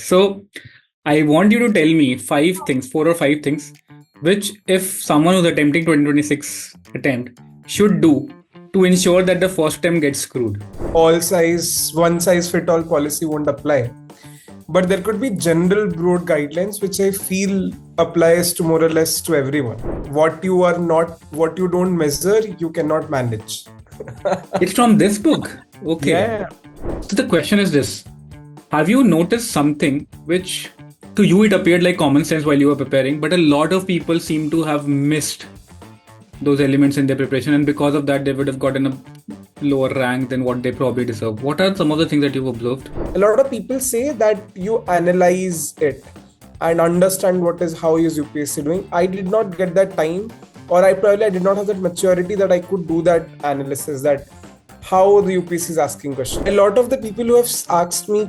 So I want you to tell me five things, four or five things, which if someone who's attempting 2026 attempt should do to ensure that the first attempt gets screwed. One size fit all policy won't apply. But there could be general broad guidelines which I feel applies to more or less to everyone. What you don't measure, you cannot manage. It's from this book. Okay. Yeah. So the question is this. Have you noticed something which to you it appeared like common sense while you were preparing, but a lot of people seem to have missed those elements in their preparation, and because of that they would have gotten a lower rank than what they probably deserve? What are some of the things that you've observed? A lot of people say that you analyze it and understand how is UPSC doing. I did not get that time, or I did not have that maturity that I could do that analysis, that how the UPSC is asking questions. A lot of the people who have asked me,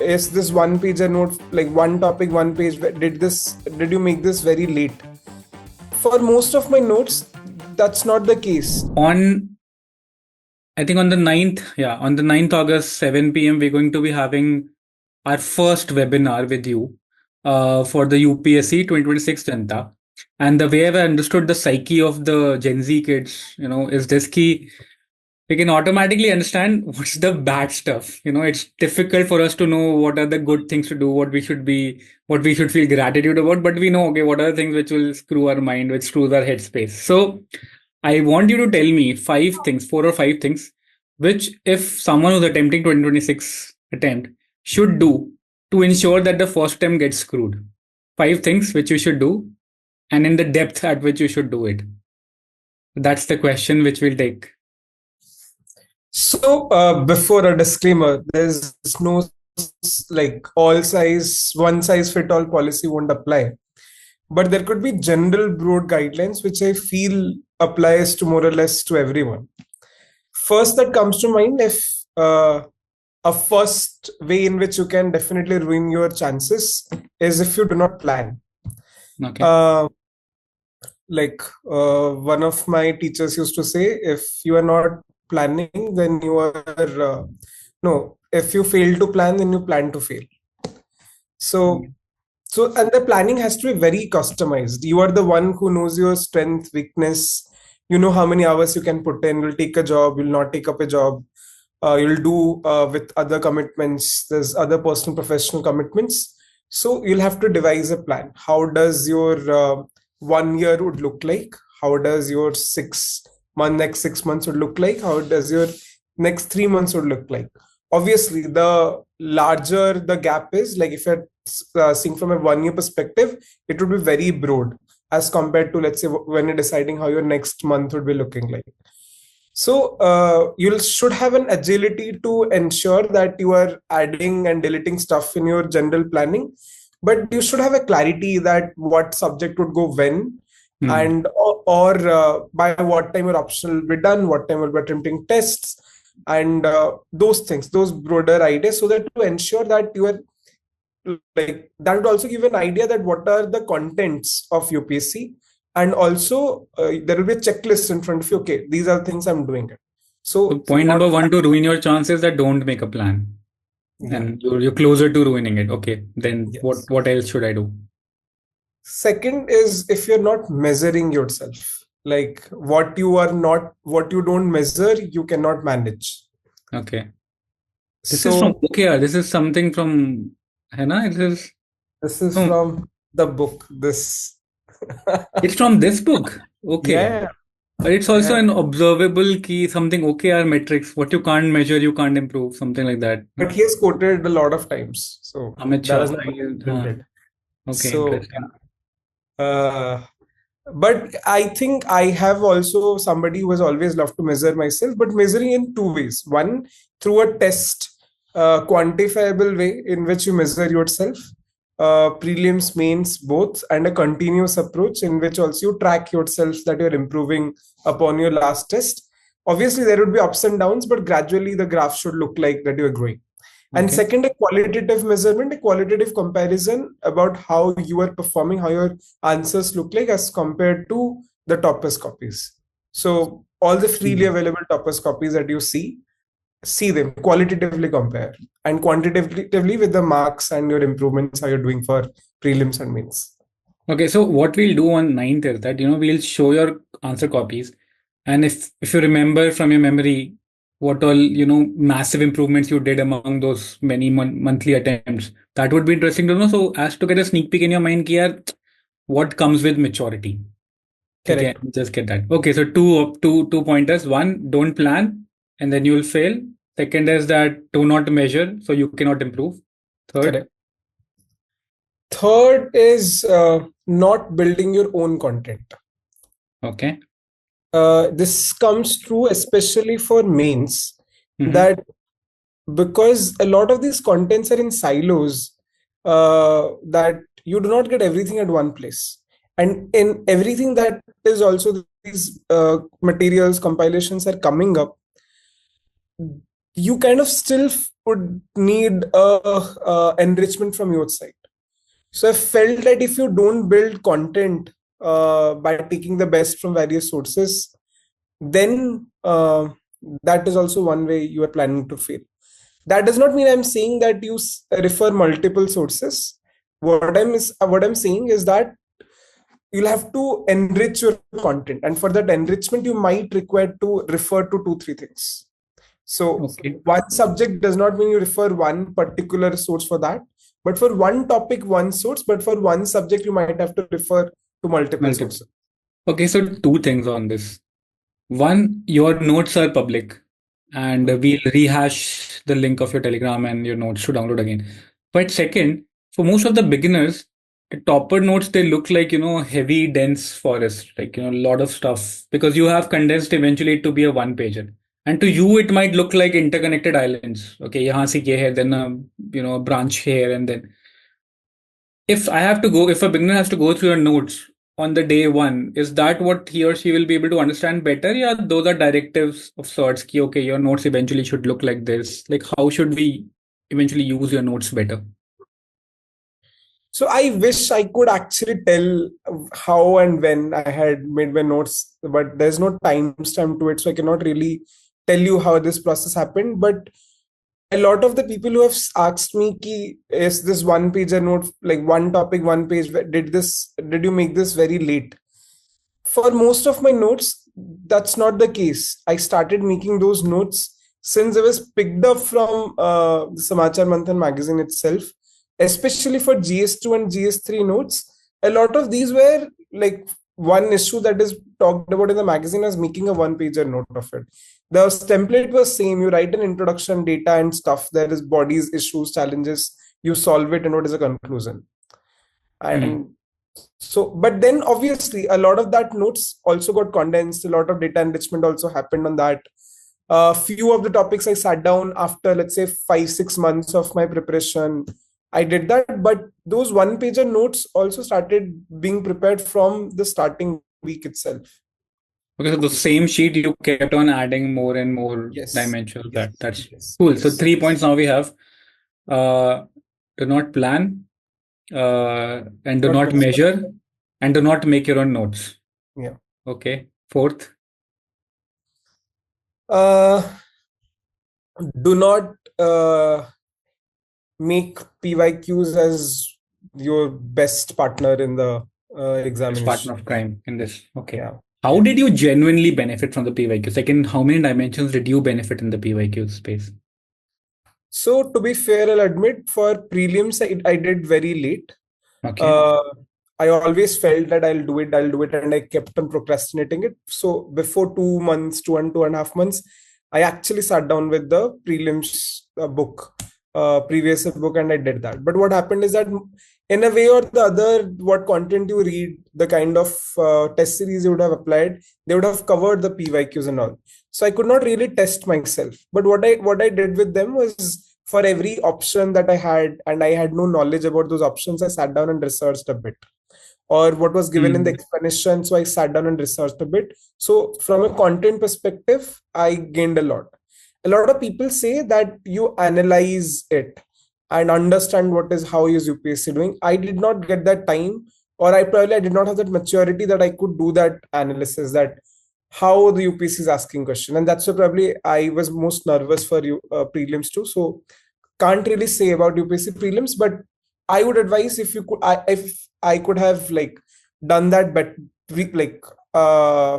is this one page a note, like one topic, one page, did you make this very late? For most of my notes, that's not the case. I think on the 9th August, 7 p.m., we're going to be having our first webinar with you for the UPSC 2026 Janta. And the way I've understood the psyche of the Gen Z kids, is this key. We can automatically understand what's the bad stuff. It's difficult for us to know what are the good things to do, what we should feel gratitude about. But we know, okay, what are the things which will screw our mind, which screws our headspace. So I want you to tell me four or five things, which if someone who's attempting 2026 attempt should do to ensure that the first attempt gets screwed. 5 things which you should do, and in the depth at which you should do it. That's the question which we'll take. So before a disclaimer, there's no one size fit all policy won't apply. But there could be general broad guidelines which I feel applies to more or less to everyone. First that comes to mind, if a first way in which you can definitely ruin your chances is if you do not plan. Okay. One of my teachers used to say, if you are not planning, then you are if you fail to plan, then you plan to fail. So and the planning has to be very customized. You are the one who knows your strength, weakness. You know how many hours you can put in. You'll take a job, you'll not take up a job. You'll do with other commitments. There's other personal, professional commitments. So you'll have to devise a plan. How does your 1 year would look like? How does your next 6 months would look like? How does your next 3 months would look like? Obviously, the larger the gap is, like if you're seeing from a 1 year perspective, it would be very broad as compared to, let's say, when you're deciding how your next month would be looking like. So you should have an agility to ensure that you are adding and deleting stuff in your general planning, but you should have a clarity that what subject would go when, and or by what time your optional will be done, what time will be attempting tests, and those things, those broader ideas, so that to ensure that you are that would also give an idea that what are the contents of UPSC, and also there will be a checklist in front of you. Okay, these are things I'm doing it. So point number 1 to ruin your chances, that don't make a plan. Yeah. And you're closer to ruining it. Okay, then yes. What else should I do? Second is, if you're not measuring yourself, like what you don't measure, you cannot manage. Okay. This is from OKR. This is something from Hannah. This is from the book. It's from this book. Okay. Yeah. But it's also an observable key, something OKR metrics. What you can't measure, you can't improve. Something like that. But he has quoted a lot of times. So Amit Shah. Okay. So, interesting. But I think I have also somebody who has always loved to measure myself, but measuring in 2 ways. One, through a test, quantifiable way in which you measure yourself, prelims, mains, both, and a continuous approach in which also you track yourself that you're improving upon your last test. Obviously, there would be ups and downs, but gradually the graph should look like that you're growing. And second, a qualitative measurement, a qualitative comparison about how you are performing, how your answers look like as compared to the Topaz copies. So all the freely available Topaz copies that you see, see them, qualitatively compare, and quantitatively with the marks and your improvements, how you're doing for prelims and mains. Okay, so what we'll do on ninth is that, we'll show your answer copies. And if you remember from your memory what all, massive improvements you did among those many monthly attempts, that would be interesting to know. So as to get a sneak peek in your mind, ki yaar, what comes with maturity? Okay, Correct. just get that. Okay, so two pointers. One, don't plan, and then you'll fail. Second is that do not measure, so you cannot improve. Third, Correct. Third is not building your own content. okay. This comes true especially for mains, Mm-hmm. that because a lot of these contents are in silos, that you do not get everything at one place. And in everything that is also these materials, compilations are coming up, you kind of still would need enrichment from your side. So I felt that if you don't build content by taking the best from various sources, then that is also one way you are planning to fail. That does not mean I'm saying that you refer multiple sources. What I'm saying is that you'll have to enrich your content, and for that enrichment, you might require to refer to 2-3 things. So Okay. one subject does not mean you refer one particular source for that, but for one topic, one source, but for one subject, you might have to refer to multiple Multiple. sources. Okay, so two things on this. One, your notes are public, and we'll rehash the link of your Telegram and your notes to download again. But second, for most of the beginners, the topper notes, they look like, heavy, dense forest, like, a lot of stuff, because you have condensed eventually to be a one pager. And to you, it might look like interconnected islands. Okay, yahan se ye hai, then a branch here, and then if a beginner has to go through your notes on the day one, is that what he or she will be able to understand better? Yeah, those are directives of sorts. Ki, okay, your notes eventually should look like this. Like, how should we eventually use your notes better? So I wish I could actually tell how and when I had made my notes, but there's no timestamp to it, so I cannot really tell you how this process happened. But a lot of the people who have asked me, ki, is this one page a note, like one topic, one page, did you make this very late? For most of my notes, that's not the case. I started making those notes since it was picked up from the Samachar Manthan magazine itself, especially for GS2 and GS3 notes. A lot of these were like one issue that is talked about in the magazine as making a one-pager note of it. The template was same. You write an introduction, data and stuff. There is bodies, issues, challenges. You solve it, and what is the conclusion? Hmm. And so, but then obviously a lot of that notes also got condensed. A lot of data enrichment also happened on that. A few of the topics I sat down after, let's say, 5-6 months of my preparation, I did that. But those one pager notes also started being prepared from the starting week itself. Okay, so the same sheet you kept on adding more and more Yes. dimensions. Yes. That's Yes. cool. So Yes. 3 points now we have. Uh, do not plan, and do Not not measure. measure, and do not make your own notes. Yeah. Okay. Fourth. Uh, do not make PYQs as your best partner in the Best partner examination. of crime in this. Okay. Yeah. How Yeah. did you genuinely benefit from the PYQ? Second, how many dimensions did you benefit in the PYQ space? So to be fair, I'll admit for prelims, I did very late. Okay. Uh, I always felt that I'll do it, and I kept on procrastinating it. So before 2 months, 2.5 months, I actually sat down with the prelims book, previous book, and I did that. But what happened is that, in a way or the other, what content you read, the kind of test series you would have applied, they would have covered the PYQs and all. So I could not really test myself. But what I did with them was, for every option that I had, and I had no knowledge about those options, I sat down and researched a bit. Or what was given in the Hmm. explanation, so I sat down and researched a bit. So from a content perspective, I gained a lot. A lot of people say that you analyze it and understand what is how is UPSC doing. I did not get that time, or I did not have that maturity that I could do that analysis. That how the UPSC is asking question, and that's why probably I was most nervous for you prelims too. So can't really say about UPSC prelims, but I would advise if you could, if I could have like done that, but like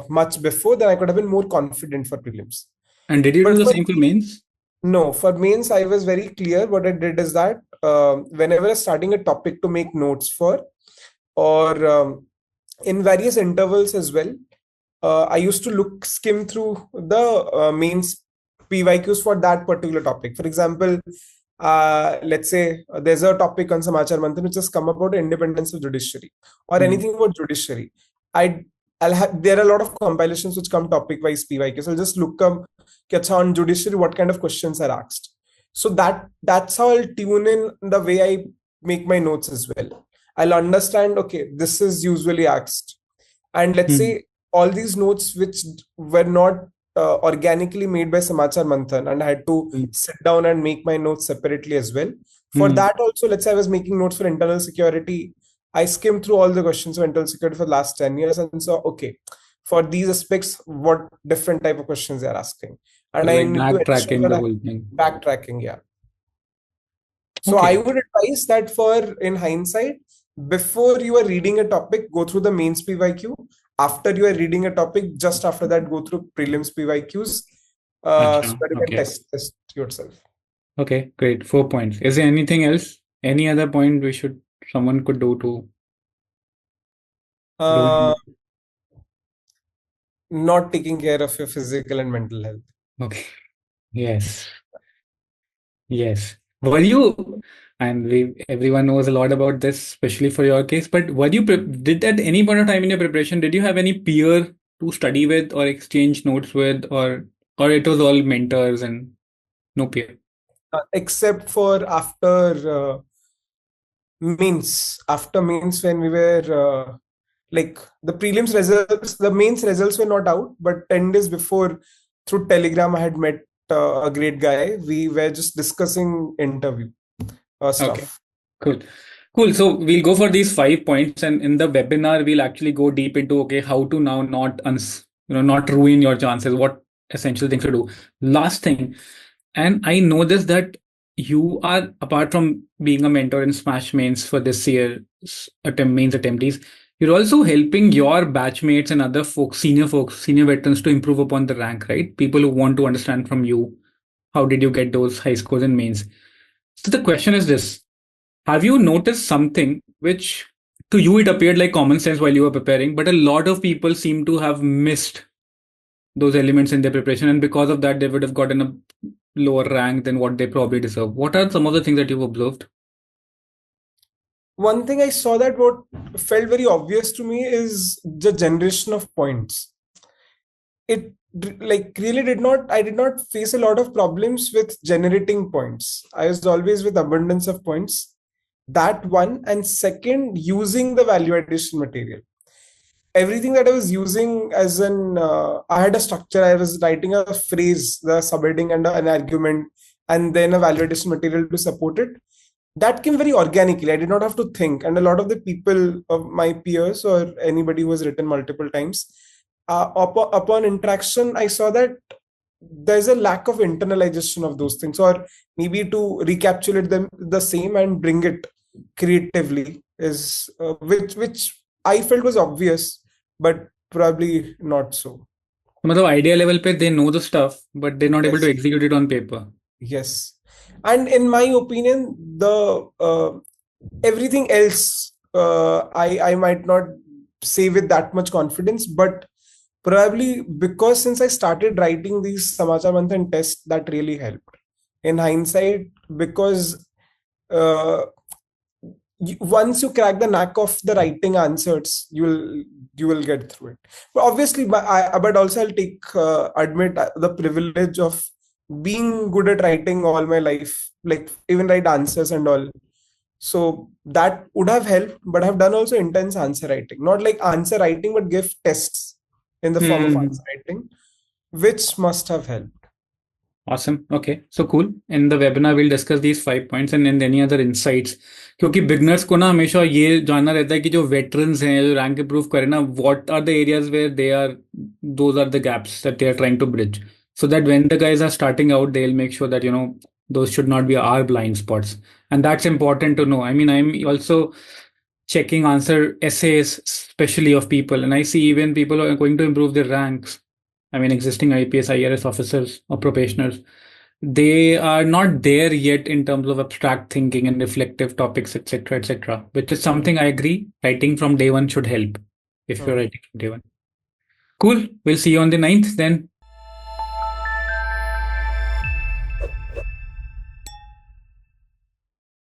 much before, then I could have been more confident for prelims. And did you do But the for same for mains? no, for mains, I was very clear. What I did is that whenever I was starting a topic to make notes for, or in various intervals as well, I used to skim through the mains PYQs for that particular topic. For example, let's say there's a topic on Samachar Manthan which has come about independence of judiciary or anything about judiciary. I I'll have there are a lot of compilations which come topic wise PYQs. I'll just look up on judiciary what kind of questions are asked. So that's how I'll tune in the way I make my notes as well. I'll understand, okay, this is usually asked. And let's say all these notes which were not organically made by Samachar Manthan, and I had to sit down and make my notes separately as well. For that also, let's say I was making notes for internal security. I skimmed through all the questions of internal security for the last 10 years and saw, okay, for these aspects, what different type of questions they're asking. And So I like need to ensure backtracking that the I whole thing. backtracking, yeah. So I Okay. would advise that for in hindsight, before you are reading a topic, go through the mains PYQ. After you are reading a topic, just after that, go through prelims PYQs, so Acha. that you can Okay. test yourself. Okay, great. 4 points. Is there anything else? Any other point someone could do to grow Uh, in? Not taking care of your physical and mental health. Okay. Yes. Yes. Were you, and everyone knows a lot about this, especially for your case, but did at any point of time in your preparation, did you have any peer to study with or exchange notes with, or it was all mentors and no peer? Except for after mains when we were like the prelims results, the mains results were not out, but 10 days before through Telegram, I had met a great guy. We were just discussing interview Okay, stuff. cool. Cool. So we'll go for these 5 points, and in the webinar, we'll actually go deep into okay, how to now not ruin your chances, what essential things to do. Last thing, and I know this that you are apart from being a mentor in Smash Mains for this year mains attendees, you're also helping your batchmates and other folks, senior veterans to improve upon the rank, right? People who want to understand from you how did you get those high scores in mains. So the question is this: have you noticed something which to you it appeared like common sense while you were preparing, but a lot of people seem to have missed those elements in their preparation, and because of that, they would have gotten a lower rank than what they probably deserve? What are some of the things that you've observed? One thing I saw that what felt very obvious to me is the generation of points. It like really I did not face a lot of problems with generating points. I was always with abundance of points. That one, and second, using the value addition material. Everything that I was using as I had a structure. I was writing a phrase, the subheading and an argument, and then a value addition material to support it. That came very organically. I did not have to think. And a lot of the people of my peers or anybody who has written multiple times, upon interaction, I saw that there's a lack of internalization of those things, or maybe to recapitulate them the same and bring it creatively is which I felt was obvious, but probably not so. मतलब idea level pe they know the stuff, but they're not able to Yes, execute it on paper. yes. And in my opinion, the everything else, I might not say with that much confidence, but probably because since I started writing these Samachar Manthan tests, that really helped. In hindsight, because uh, once you crack the knack of the writing answers, you will get through it. But obviously, but also I'll take admit the privilege of being good at writing all my life, like even write answers and all. So that would have helped, but I've done also intense answer writing, not like answer writing, but give tests in the form of Hmm. answer writing, which must have helped. Awesome. Okay. So cool. In the webinar, we'll discuss these 5 points and any other insights. क्योंकि beginners को ना हमेशा ये जानना रहता है कि जो वेटरन्स हैं जो रैंक इंप्रूव करें ना what are the areas where they are those are the gaps that they are trying to bridge so that when the guys are starting out they'll make sure that those should not be our blind spots, and that's important to know. I mean, I'm also checking answer essays especially of people, and I see even people are going to improve their ranks. I mean, existing IPS, IRS officers or probationers, they are not there yet in terms of abstract thinking and reflective topics, etc., etc., which is something I agree. Writing from day one should help if you're Hmm. writing from day one. Cool. We'll see you on the 9th then.